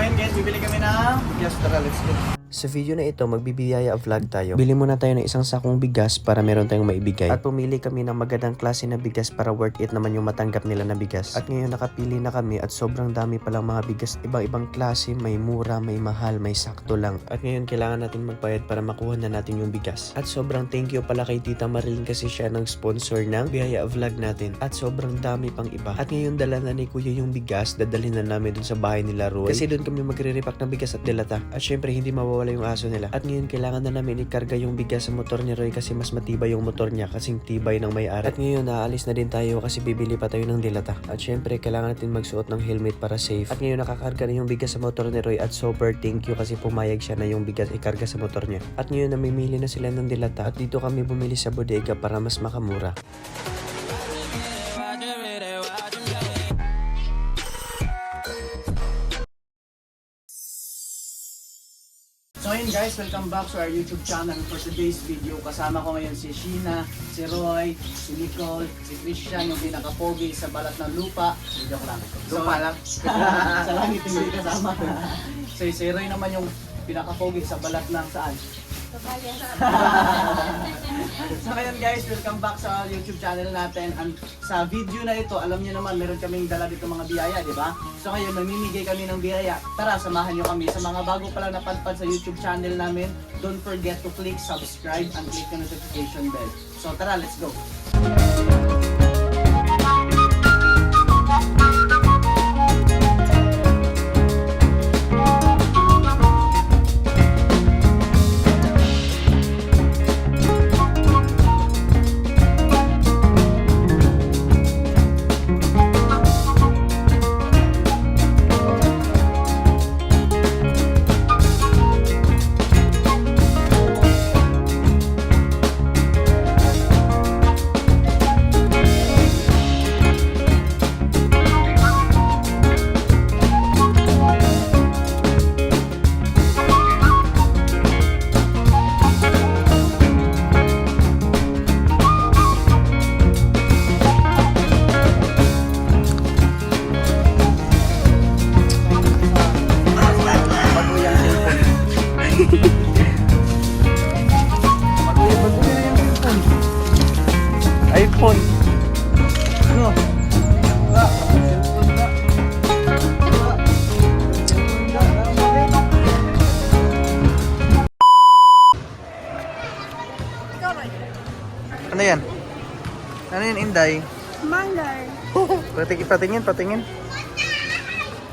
ayun guys, bibili kami ng bigas. Tara, let's go. Sa video na ito, magbibiyaya vlog tayo. Bili muna tayo ng isang sakong bigas para meron tayong maibigay. At pumili kami ng magandang klase na bigas para worth it naman yung matanggap nila na bigas. At ngayon nakapili na kami at sobrang dami palang mga bigas. Ibang-ibang klase, may mura, may mahal, may sakto lang. At ngayon kailangan natin magbayad para makuha na natin yung bigas. At sobrang thank you pala kay Tita Marilyn kasi siya ng sponsor ng biyaya vlog natin. At sobrang dami pang iba. At ngayon dala na ni Kuya yung bigas, dadalhin na namin dun sa bahay nila Roy. Kasi dun kami magre-repack ng bigas at dilata. At syempre hindi mawawala yung aso nila. At ngayon kailangan na namin ikarga yung bigas sa motor ni Roy kasi mas matibay yung motor niya kasing tibay ng may-ari. At ngayon naalis na din tayo kasi bibili pa tayo ng dilata. At syempre kailangan natin magsuot ng helmet para safe. At ngayon nakakarga na yung bigas sa motor ni Roy at super thank you kasi pumayag siya na yung bigas ikarga sa motor niya. At ngayon namimili na sila ng dilata at dito kami bumili sa bodega para mas makamura. So ayun guys, welcome back to our YouTube channel. For today's video, kasama ko ngayon si Sheena, si Roy, si Nicole, si Christian, yung pinaka-pogi sa balat ng lupa. Joke lang. Lupa lang. Sa langit hindi kasama. So si Roy naman yung pinaka-pogi sa balat ng saan? So ngayon guys, welcome back sa YouTube channel natin. And sa video na ito, alam niyo naman, meron kaming dala dito mga biyaya, di ba? So ngayon, mamimigay kami ng biyaya. Tara, samahan niyo kami. Sa mga bago pa lang napadpad sa YouTube channel namin, don't forget to click subscribe and click the notification bell. So tara, let's go! iPhone. Ano? Ano yan? Ano yan, Inday? Mangga. Patingin.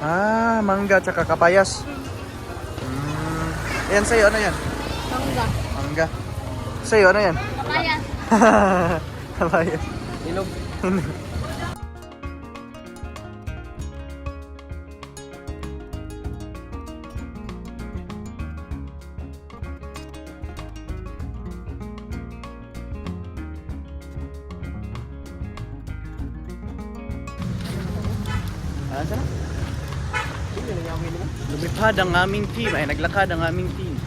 Ah, mangga tsaka kapayas. Yan sa'yo, ano yan? Mangga. Mangga. Sa'yo, ano yan? Papaya. Kapayas. Ilog. Saan na? Lumipad ang aming team. Ay, naglakad ang aming team.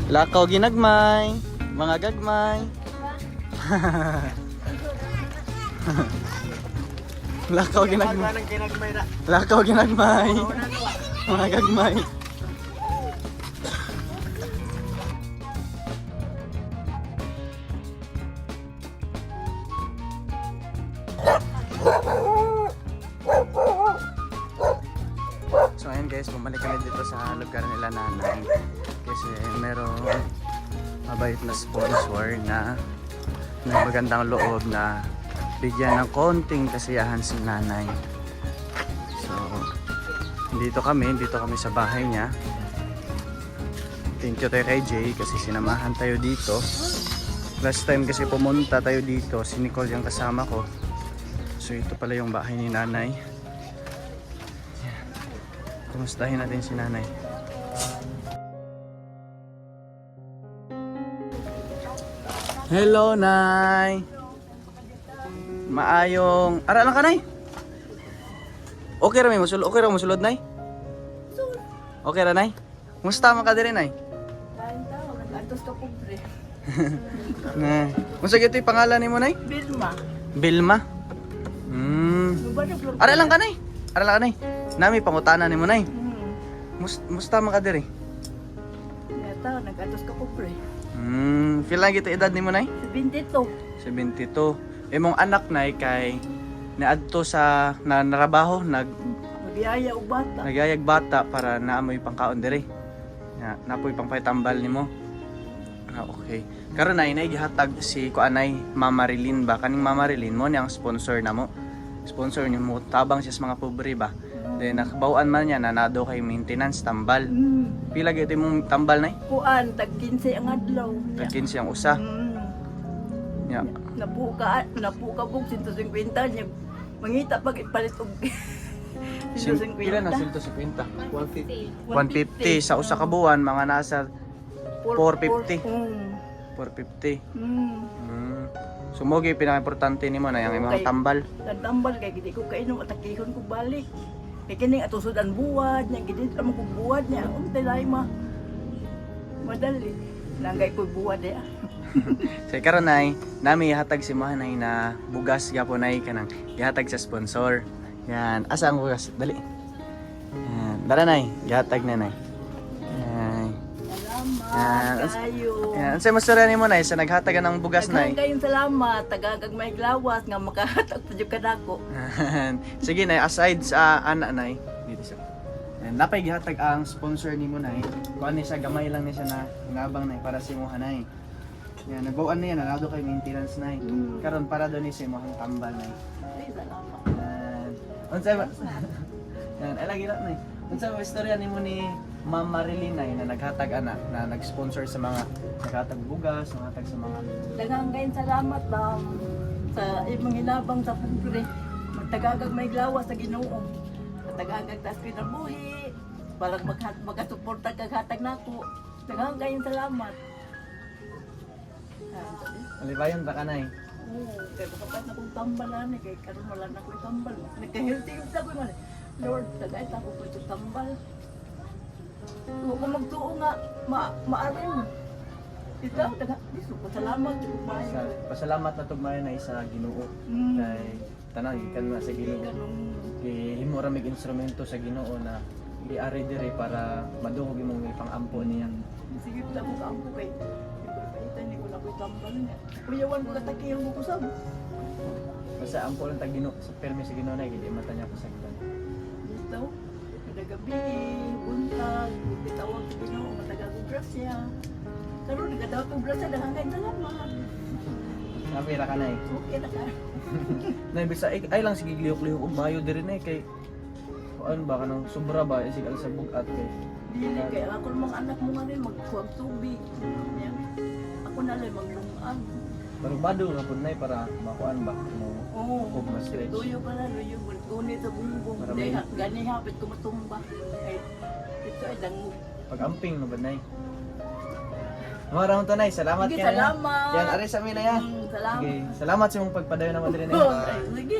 Lakaw ginagmay, mga gagmay. Lakaw ginagmay. Lakaw ginagmay. Mga gagmay. So ayun guys, bumalik kami dito sa lugar nila nanay. Kasi merong mabait na sponsor na may magandang loob na bigyan ng konting kasiyahan si nanay. So dito kami sa bahay niya. Thank you tayo kay Jay kasi sinamahan tayo dito. Last time kasi pumunta tayo dito, si Nicole yung kasama ko. So ito pala yung bahay ni nanay. Kumustahin natin si nanay. Hello, Nay. Maayong... Ara lang ka, Nay? Okay ra mo sulod nay? Okay ra nay? Musta man ka diri nay? Kain tao, nag-atos ka pobre. Na. Unsa gyud pangalan nimo nay? Bilma. Bilma. Luba na vlog. Ara lang ka nay. Ara lang ka nay. Nami pangutana nimo nay. Musta man ka diri? Kaya tao, nag-atos ka pobre. Pila gyud edad nimo nay? 72. 72. Imong anak nay kay naadto sa narabaho, Magyaya o bata. nagyayag bata para naamoy pangkaon diri. Ya, napoy pang tambal nimo. Okay. Karon nay gihatag si kuanay Mama Marilyn ba? Kaning Mama Marilyn mo ni ang sponsor namo. Sponsor nimo tabang siya sa mga pobre ba. Then nakabawan man niya na nado kay maintenance tambal. Pila gyud imong tambal nay? Kuan, tag 15 ang adlaw. Tag 15 ang usa. Ya. Napuka bug 150 niya. Mangita pag ipalit og 150. Pila na 150? 150. 150 sa usa ka buwan mga nasa 450. 450. So mo gyud pinaka-importante nimo na yang imong Okay. tambal. Nagtambal kay gidi ko kainom at takihon ko balik. Kay kining atusod ang buwad niya, gidi ang kong buwad niya. Untay lay madali. Langgay ko buwad niya. Say karon nay, nami ihatag si Mahanay na bugas gyapon nay kanang ihatag sa sponsor. Yan, asa ang bugas? Dali. Yan, dara nay, ihatag na nay. Yan. Salamat kayo. Yan, unsay mastorya nimo nay sa naghatag ng bugas nay? Kayong salamat. Tagagag may glawas nga makahatag pa dyan kadako. Sige nay, aside sa ana nay, dito siya. Yan, napay gihatag ang sponsor nimo nay. Kuan ni siya gamay lang ni siya na ngabang nay para sa imo hanay. Yan, nagbuan na yan, nalado kay maintenance nay. Karon para doon ni sa imo ang tambal nay. Ay, salamat. Yan. Unsay ba? Yan, ay lagi na nay. Unsay ba istorya nimo ni Ma'am Marilyn nay na naghatag ana, na nag-sponsor sa mga naghatag bugas, naghatag sa mga Daghang kayong salamat sa imong hinabang sa pobre. Magtagagag may glawas sa Ginoo. Magtagagag tas kinabuhi. Para magasuporta kag hatag nako. Daghang kayong salamat. Alibayon ta kanay. Oo, kaya baka na kong tambalan eh, kaya karoon wala na akong tambal. Nagka-healthy yung sabi man, Lord, tagay ako po itong tambal. Huwag ko magtuo nga, maarin. Ikaw, diso ko salamat, yung Sa pasalamat na tugmayan nay sa Ginoo. Kay tanan gikan na sa Ginoo. Kay himo ra mig instrumento sa Ginoo na giari dire para madungog imong ipang-ampo niya. Sige, lang ko kaampo kay. Hindi ko na ko tambal niya. Kuyawan ko katakihan mo ko sab. Basta ampo lang tag Ginoo, sa permi sa Ginoo nay gid mata niya pasagdan. Dito, kada gabi, buntag, bitawag sa Ginoo, matagal ko grasya. Karoon, nagkatawag ko grasya, dahangan salamat. Napira ka nay. Okay na ka. Nay bisa ay lang sige lihok-lihok ug maayo diri nay kay kuan ba kanang sobra ba isig al sa bugat kay. Dili kay ako ng mga anak mo nga rin magkuwag tubig. Yan. Ako na lang maglungan. Barubado nga pud nay para makuan ba mo Oo. ug mas stretch. Tuyo ka na, tuyo. Gunit sa bumbong. Para may- Gani hapit ko matumba. Ay, ito ay dango. Pag-amping no ba nay? Maraming tanay, salamat Sige, kaya. salamat. Yan, aray sa amin na yan. Salamat. Sige, salamat sa mong pagpadayo naman din Oh, na. ay, sige.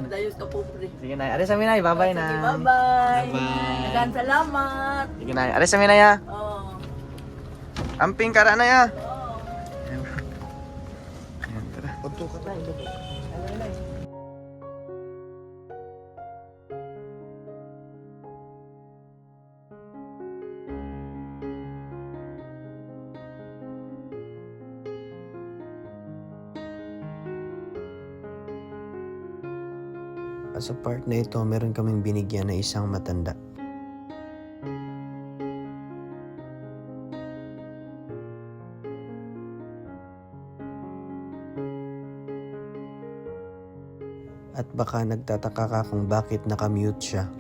Dayos ka pobre. Sige na, aray sa amin na, bye-bye na. Sige, bye-bye. Bye-bye. Dagan salamat. Sige na, aray sa amin na ya. Oh. Amping kara na ya. Oh. Yan, tara. Pagto ka tayo. At sa part na ito, meron kaming binigyan na isang matanda. At baka nagtataka ka kung bakit nakamute siya.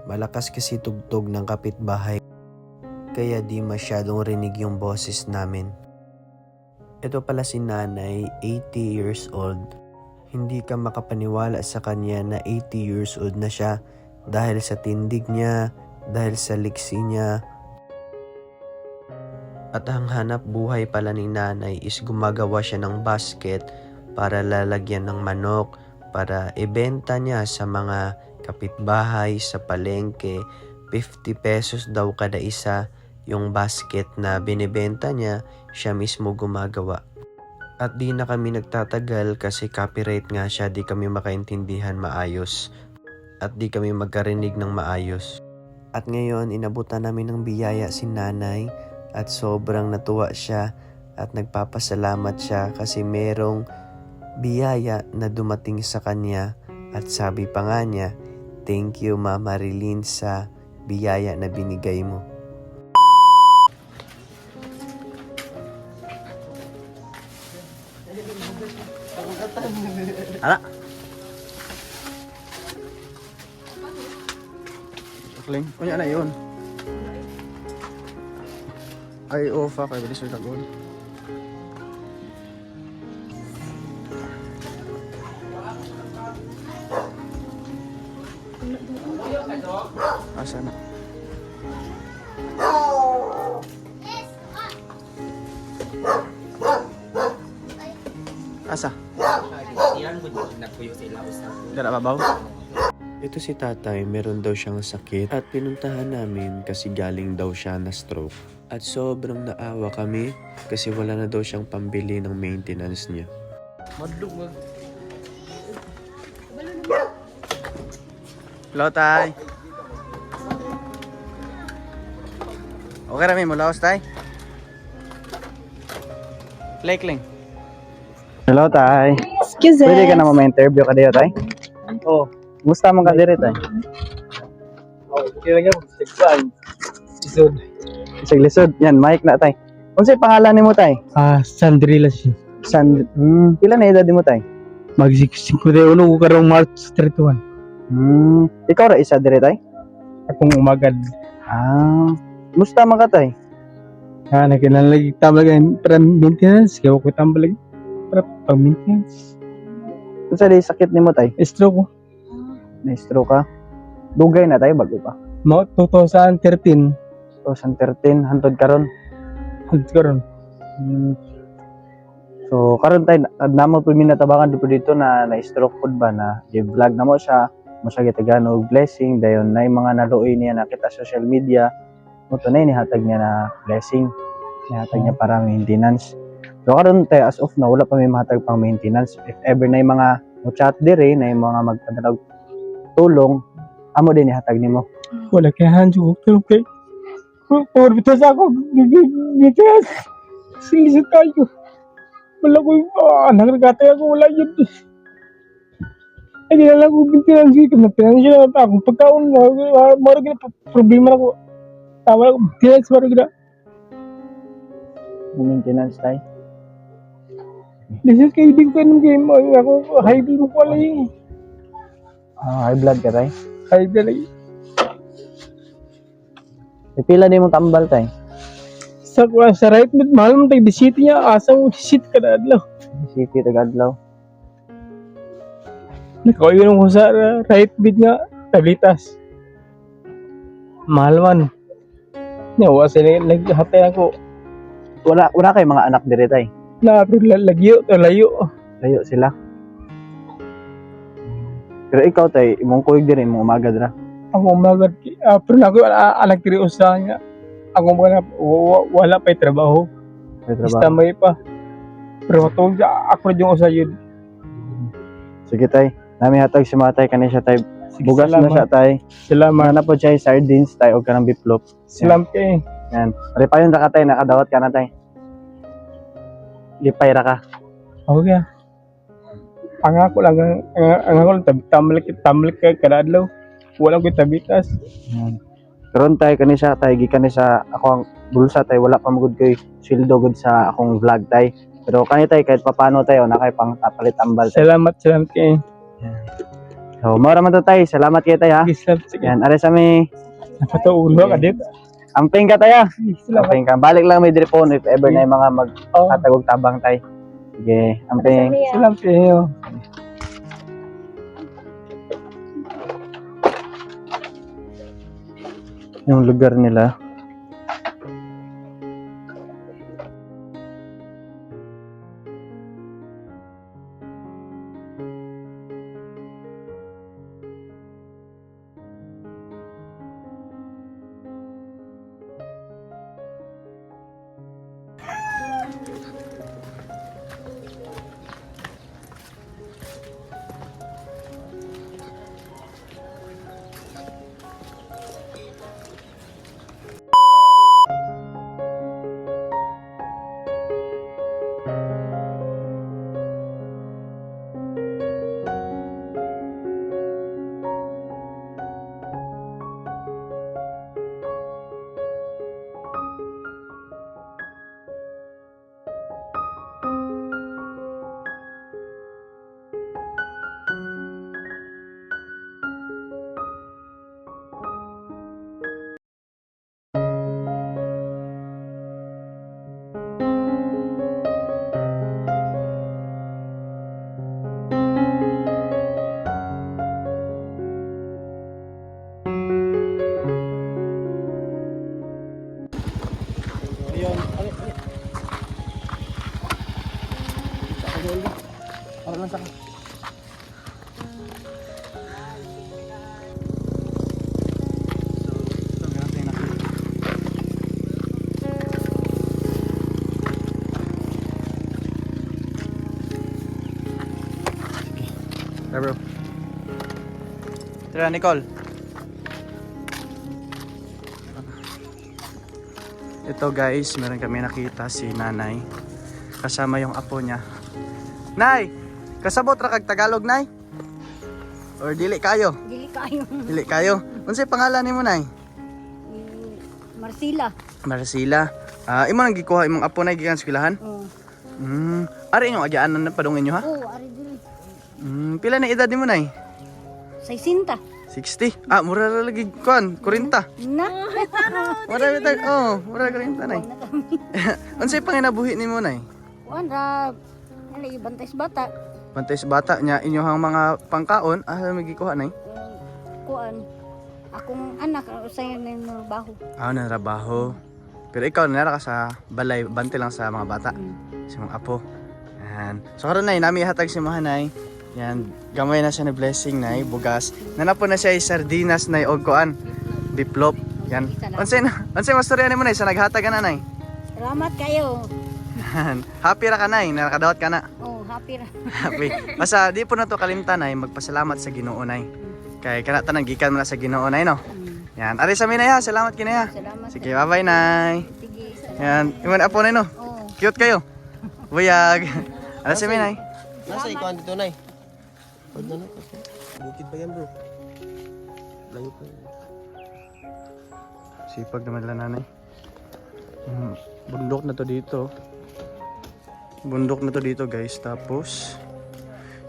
Malakas kasi tugtog ng kapitbahay, kaya di masyadong rinig yung boses namin. Ito pala si nanay, 80 years old. Hindi ka makapaniwala sa kanya na 80 years old na siya dahil sa tindig niya, dahil sa liksi niya. At ang hanap buhay pala ni nanay is gumagawa siya ng basket para lalagyan ng manok, para ibenta niya sa mga kapitbahay sa palengke. 50 pesos daw kada isa yung basket na binibenta niya, siya mismo gumagawa. At di na kami nagtatagal kasi copyright nga siya, di kami makaintindihan maayos at di kami magkarinig ng maayos. At ngayon inabutan namin ng biyaya si nanay at sobrang natuwa siya at nagpapasalamat siya kasi merong biyaya na dumating sa kanya at sabi pa nga niya, "Thank you Mama Marilyn sa biyaya na binigay mo." Ala. Kling, kunya na yun. Ay, fuck, ay bilis yung tagod. Asa na? Asa? Dara babaw? Ito si tatay, meron daw siyang sakit at pinuntahan namin kasi galing daw siya na stroke. At sobrang naawa kami kasi wala na daw siyang pambili ng maintenance niya. Madlog mo. Hello, tay. Okay rami mo, laos, tay. Lekling. Hello, tay. Excuse me. Pwede ka na ma-interview ka diyo, tay? Oo. Gusto mo ka diri, tay? Kaya nga, sigpan. Isod. Lisod. Yan, mic na, tay. Unsay pangalan nimo, tay? Sandrila siya. Pila na edad mo, tay? Mag-51 ko karong March 31. Ikaw ra isa diri, tay? Akong umagad. Musta man ka, tay? Nakinalagi tambal para maintenance. Kaya ko tambal lagi para pang-maintenance. Unsa di sakit nimo, tay? Stroke ko. Na-stroke ka? Dugay na, tay, bago pa. Mga 2013. 2013 hantod karon. Hantod karon. So karon tay namo pud mi natabangan dito na na-stroke pud ba na i-vlog namo siya, mo siya gitagan og blessing dayon nay mga naluoy niya nakita sa social media. Mo tunay ni hatag niya na blessing. Nihatag niya para maintenance. So karon tay as of na wala pa may mahatag pang maintenance. If ever na mga mo chat dire na mga magpadala og tulong, amo din ihatag nimo. Wala kaya hanjo ko. Tulog kay. Puro bitaw sa ako. Bitaw. Silisip tayo. Wala ko nagregatay ako. Wala yun. Ay, di na lang ko maintenance ko. Nag-financial na akong pagkaon. Marag na problema na ko. Tama ako. Maintenance marag na. Maintenance tay. Lisod kayo din ko ng game. Ako high blood ko pala yun. High blood ka tay. High blood lagi. Pila nimo tambal tay? Sa right mid, mahal mo tayo di city niya. Asa mo di city ka na adlaw. City Tagadlaw. Nakauyon ko sa right mid nga. Tablitas. Mahal man. Nawa sila naghatay ako. Wala kay mga anak dire tay. Pero lagyo. Layo. Layo sila. Pero ikaw tay, imong kuig dire imong umagad ra. Ako umagad. Pero na ako anak kiri usaha niya. Ako wala pa'y trabaho. May trabaho. Istamay pa. Pero matulog siya. Ako rin yung usaha yun. Sige tay, nami hatag si mga tay kanina siya tay. Sige, Bugas na siya tay. Salamat. Mana po siya sardines tay o kanang biplop. Salamat kayo. Yan. Ari pa yun ra ka tay, nakadawat ka na tay. Lipay ra ka. Okay. Ang ako lang tambalik ka kada adlaw. Walang ko tabitas. Karon tay kanina siya tay gikan ni sa ako ang bulsa tay wala pa magud koy sweldo gud sa akong vlog tay. Pero kani tay kahit papaano tay o nakay pang tapalit tambal tay. Salamat kayo. So mao ra man to tay. Salamat kay tay ha. Salamat. Yan, are sa mi Napataulo ka dito. amping ka tay ha. Salamat. Amping ka. Balik lang may dripon if ever na yung mga magkatagog tabang tay. Sige, amping. Salamat kayo. Yung lugar nila. Tara, Nicole. Ito guys, meron kami nakita si nanay. Kasama yung apo niya. Nay! Kasabot ra kag Tagalog, Nay? Or dili kayo? Dili kayo. Dili kayo? Unsay pangalan nimo, Nay? Marcila. Marcela. Imo nang gikuha imong apo na gikan sa eskwelahan? Oh. Ari inyong agyaanan na padungin nyo ha? Oh, ari dili. Pila na edad nimo, Nay? 60. 60. Mura ra lagi kuan, 40. Na. Mura ra mura 40, Nay. Unsay panginabuhi nimo, Nay? Kuan ra. Nalagi bantay sa bata. Bantay sa bata niya inyong mga pangkaon, may gikuha, Nay? Kuan. Akong anak usayon na baho. Narabaho. Pero ikaw nara ka sa balay, bante lang sa mga bata. Sa mga apo. Yan. So karon Nay, nami hatag si Mahanay. Yan, gamay na siya na blessing, Nay, bugas. Nanapon na siya sardinas, Nay, og kuan. Biplop. Yan. Unsay mastorya nimo, Nay, sa naghatag na, Nay? Salamat kayo. Yan. Happy ra ka, Nay, nakadawat ka na. Oh, happy ra. Happy. Basta di po na to kalimtan, Nay, magpasalamat sa Ginoo, Nay. Kay kana tanang gikan mo na sa Ginoo, Nay, no? Yan. Ari sa minay ha, salamat kinaya. Salamat. Sige, bye-bye, Nay. Sige. Yan. Iwan apo, Nay, no? Oh. Cute kayo. Buyag. Ano si Minay? Nasa ikuan dito, Nay? Pwede na. Bukid pa yan, bro. Layo pa yan. Sipag naman lang, nanay. Bundok na to dito. Bundok na to dito, guys. Tapos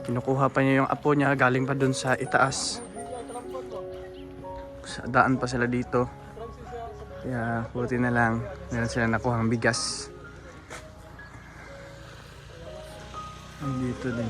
kinukuha pa niya yung apo niya galing pa dun sa itaas. Sa daan pa sila dito. Kaya buti na lang meron sila nakuha ng bigas. Dito din.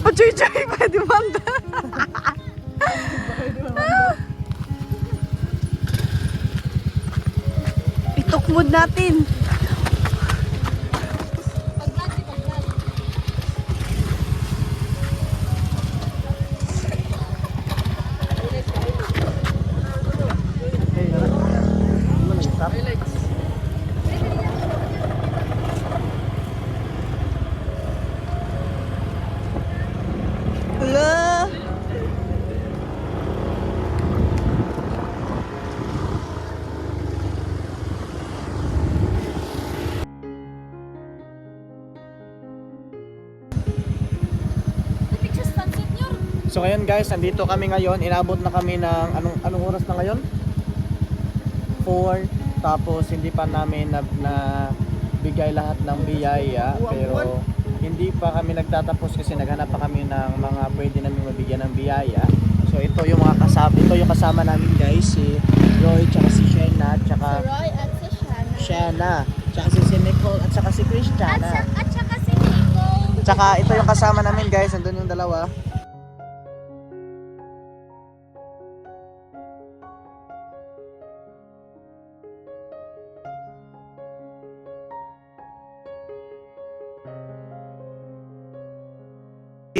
Pachoy-choy, pwede banda. Itukmod natin. Ala. So ngayon guys, nandito kami ngayon. Inabot na kami ng anong oras na ngayon? 4. Tapos hindi pa namin na bigay lahat ng biyaya, pero hindi pa kami nagtatapos kasi naghanap pa kami ng mga pwede namin mabigyan ng biyaya. So ito yung mga kasama, ito yung kasama namin guys, si Roy, tsaka si Shena, tsaka Roy at si Shena, tsaka si Nicole, at tsaka si Christiana. At saka si Nicole. Tsaka ito yung kasama namin guys, andun yung dalawa.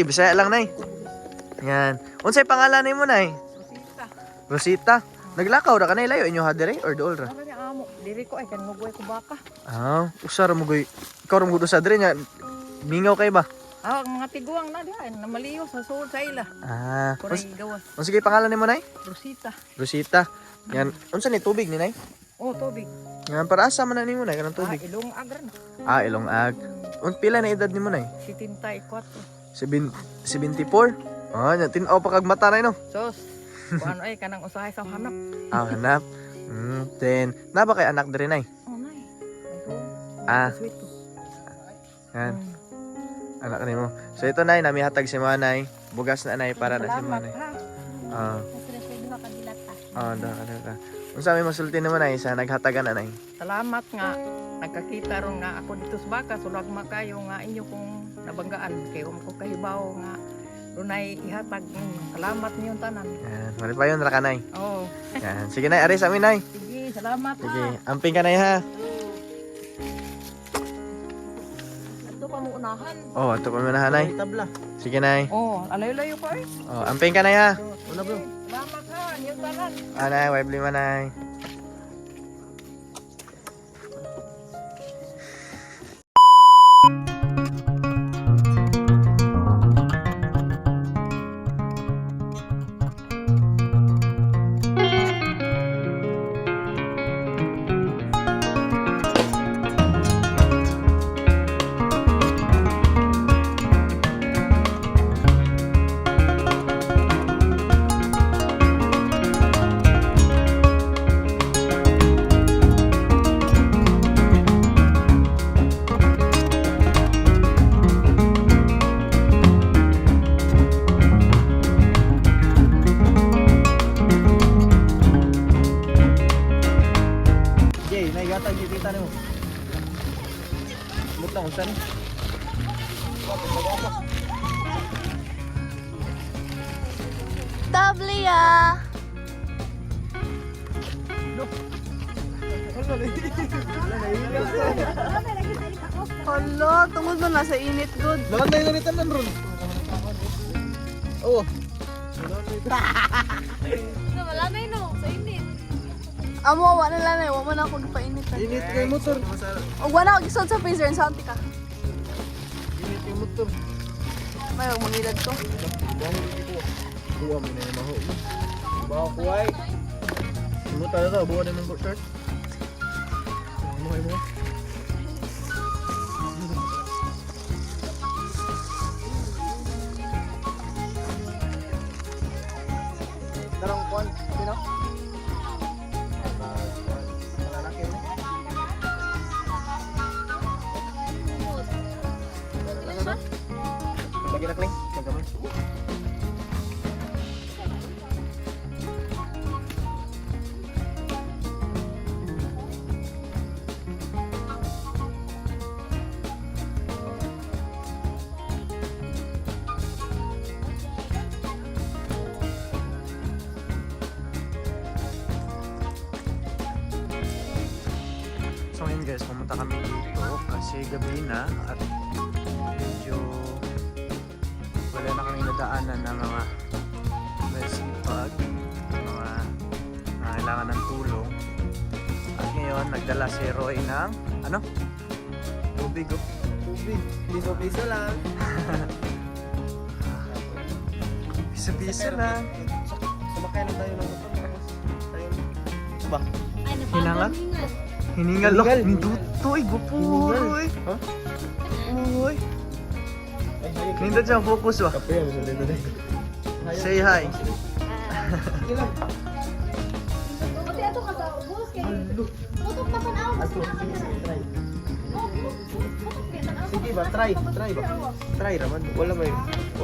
Bisaya lang, Nay. Yan. Unsay pangalan nimo, Nay? Rosita. Rosita. Naglakaw ra ka, Nay, layo inyo hadere or dool ra? Ano niya amo? Diri ko ay kan mugoy ko baka. Usar mo goy. Ikaw ra mo sa dire nya. Mingaw kay ba? Ang mga tiguang na diyan, namaliyo sa suod sa ila. Uns Kuray gawas. sige pangalan nimo, Nay? Rosita. Rosita. Yan. Unsa ni tubig ni, Nay? Oh, tubig. Yan para asa man na nimo, Nay, kanang tubig. Ilong agran. Ilong ag. Pila na edad nimo, Nay? 74. 74? Ah, tinaw pa kag mata na no. Sos, kung ano ay kanang usahay sa hanap. Ah, hanap. Then, na ba kay anak diri nay? Oh, nay. Ah, Sweet ko. yan. Anak ni mo. So ito nay, namihatag si Manay. Bugas na nay para na si Salamat Manay. ha. Ah, Kasi sa duha ka dilata. da. Unsa may masulti naman nay sa naghatagan na nay? Salamat nga. Nagkakita ron nga ako dito sa baka. Sulag makayo nga inyo kong nabanggaan. Kayo ko kahibaw nga. Runay ihatag ninyo. Salamat niyong tanan. Yan, maripayon ra ka nay. Oh, Yan. Sige nay, ari sa amin nay. sige, salamat Sige, ha. amping ka nay ha. Ito pa mo unahan. Oh, ato pa muna ha nay. Tabla. Sige nay. Oh, alayo-layo pa eh. Oh, amping ka nay ha. Wala bro. Salamat ha, niyong tanan. Nay, wipe lima nay. Jay, naigata yung kita nimo. Smooth lang, unsan? Tablia. Hala, tungod mo nasa init good. Lawan tayo na ron ron. Oh. Wala na yun oh, sa init. Amo, wala na lang eh. Wala man ako painit. Init kay motor. O wala ako gisod sa freezer. Santi ka. Init kay motor. May magmangilad to. Kuha mo na yung maho. Bawa kuway. Mo tayo ka, buwan na ng shirt. Mo kayo mo. Tarang kuwan, sino? Lalaki mo. Lagi na kling, magkamay. So ngayon guys, pumunta kami dito kasi gabi na at medyo wala na kaming nadaanan ng mga masipag, mga kailangan ng tulong. At ngayon, nagdala si Roy ng, ano? Tubig oh. Tubig, piso-piso lang. Piso-piso lang. Sumakay lang tayo ng motor. Tapos tayo. Ba? Ay, Hinangat? napagalingan. Hiningal lang. Hiningal. Nindutoy, gupuroy. Ha? Uy. Nindot siya ang focus ba? Kape yan, sundin na Say hi. Buti ato ka sa ubos kay. Putok pa tanaw mas na kamera. Sige ba, try ba? Try raman. Wala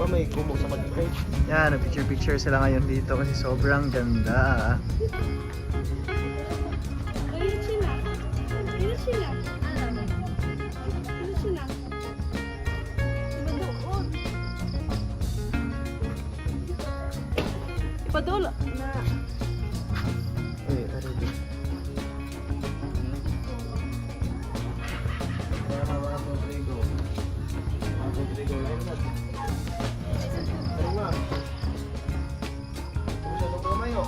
may gumok sa mag-try. Yan, nag-picture sila ngayon dito kasi sobrang ganda. Ayun sila. Ayun sila. Ayun sila. Ibadoon. Ipadula. Eh, ano ito? Mga Rodrigo. Mga Rodrigo. Ano nga? Kung siya nung kumayo.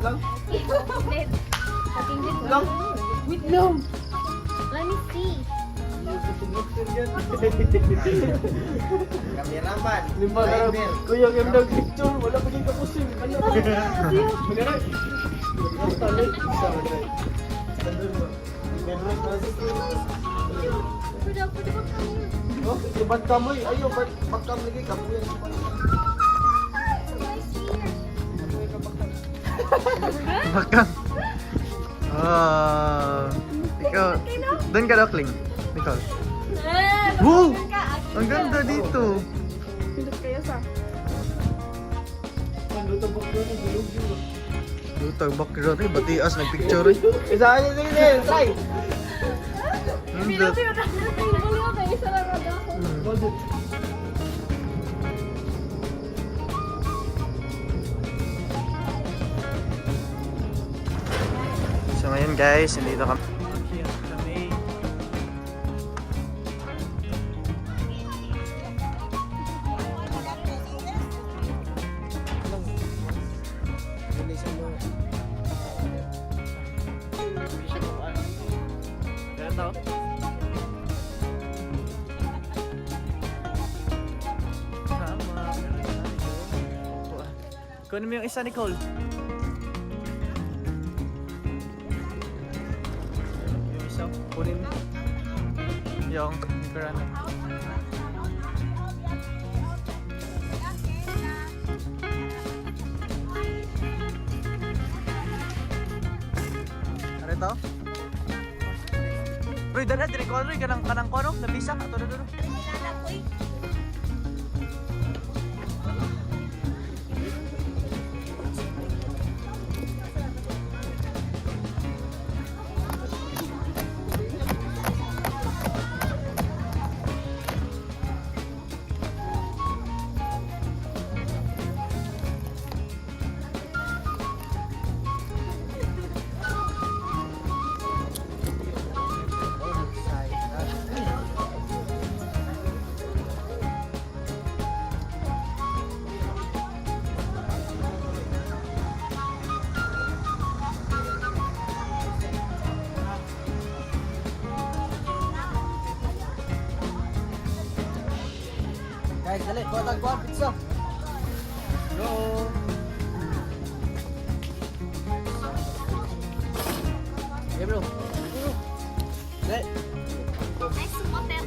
Lang? Lang? Wait lang. Let me see. Kameraman. Lima na kuya yung nag-picture, wala pa yung kapusin. Ano? Magana. Talit. Bedroom. Pwede ba kami? Oh, subad kamoy. Ayo, pagkam lagi kamoy. Bakang. Ikaw. Doon ka, Dokling. Nicole. Wow! Ang ganda dito. Lutang bakro rin. Batias, nagpicture rin. Isa aja sige, try. Nandot. So ngayon guys, nandito kami. Kunin mo yung isa, Nicole. Yung isa, kunin mo. Yung karana. Ano ito? Roy, dala, Nicole, Roy, kanang kono, nabisa, ato na doon. Guys, dali, kuha pizza. Go. Hey bro. Dali. Nice hotel.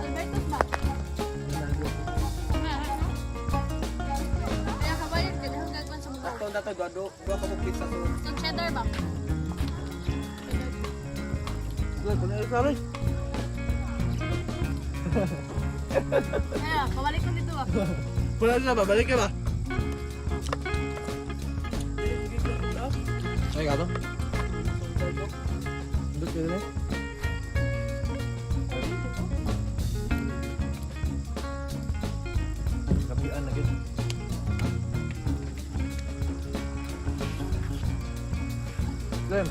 Alberto's ba? Kaya kabayan ka dahil gagawin sa mga. Ito na to, dua ka mo pizza to. Yung cheddar ba? Dali, kunin isa rin. Kaya, pabalik ko dito ah. Pula na ba? Balik ka ba? Ay, gato. Dito ka rin. Kapian lagi. Lem.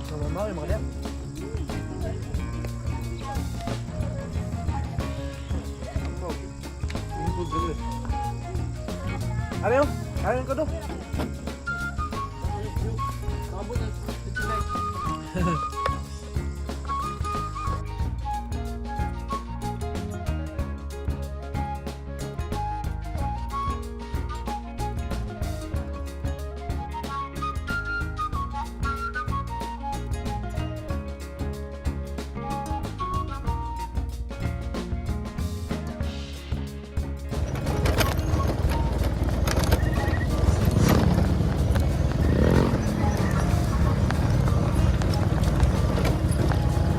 Sama mau yang makan. Ayo, ayo ko do.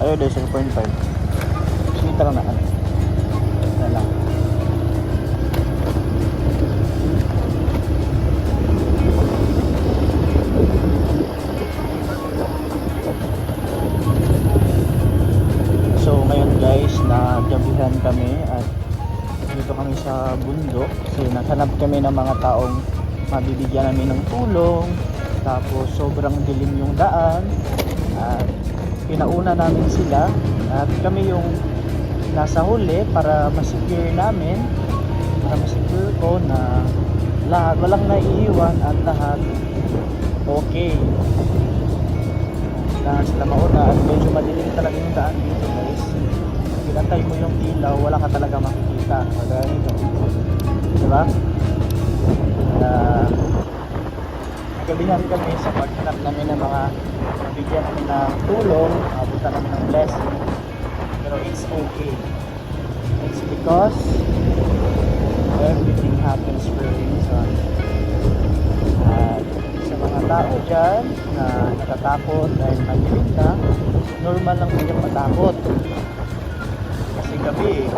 Ayo deh 0.5. Kita lang na. Na lang. So ngayon guys naggabihan kami at dito kami sa bundok kasi naghanap kami ng mga taong mabibigyan namin ng tulong. Tapos sobrang dilim yung daan at pinauna namin sila at kami yung nasa huli para masecure namin, para masecure ko na lahat, walang naiiwan at lahat okay. Lahat sila mauna at medyo madilim talaga yung daan dito guys. Pinatay mo yung ilaw, wala ka talaga makikita. Kagaya nito, diba? Nagabihan kami sa paghanap namin ng mga mabigyan namin ng tulong, abutan namin ng blessing, pero it's okay. It's because everything happens for a reason. At sa mga tao dyan na natatakot dahil madilim na, normal lang silang matakot kasi gabi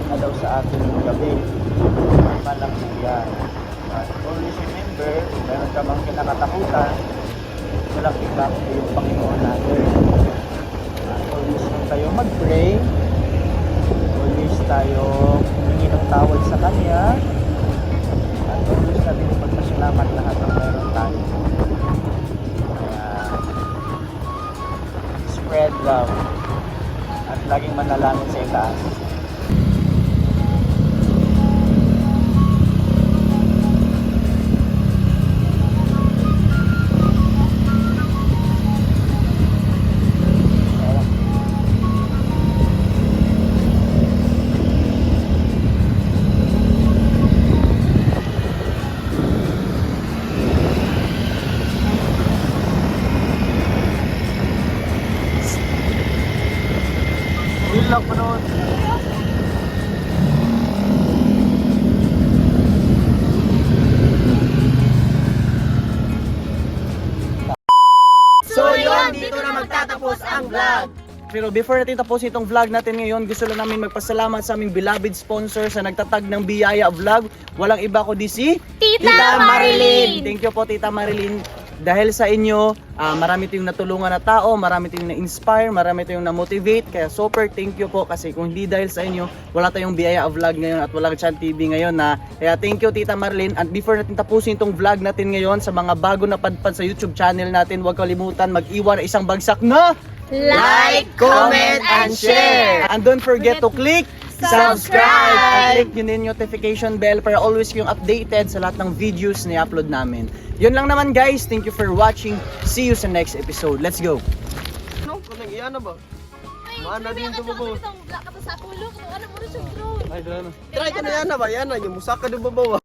na daw sa atin yung gabi, normal lang yan. But always remember, kung meron ka bang kinakatakutan, walang iba kundi yung Panginoon natin. Always lang tayo mag-pray, always tayo humingi ng tawad sa Kanya, at always natin ipagpasalamat lahat ng meron tayo. Kaya, spread love at laging manalangin sa itaas. Hilak pa noon. So yun, dito na magtatapos ang vlog. Pero before natin tapusin itong vlog natin ngayon, gusto lang namin magpasalamat sa aming beloved sponsor sa nagtatag ng Biyaya Vlog. Walang iba kundi si Tita Marilyn! Thank you po Tita Marilyn. Dahil sa inyo, marami tayong natulungan na tao, marami tayong na-inspire, marami tayong na-motivate. Kaya super thank you po kasi kung hindi dahil sa inyo, wala tayong Biyaya Vlog ngayon at walang Chan TV ngayon na. Kaya thank you Tita Marilyn. At before natin tapusin itong vlog natin ngayon, sa mga bago na padpad sa YouTube channel natin, huwag kalimutan mag-iwan ng isang bagsak na Like, comment, and share! And don't forget to click subscribe! At click yun din yung notification bell para always kayong updated sa lahat ng videos na i-upload namin. Yun lang naman guys. Thank you for watching. See you sa next episode. Let's go! Ano? Kung iyan na ba? Mana din ito ba? Ay, dala na. Try ka na yan na ba? Yan na, yung musaka doon ba ba?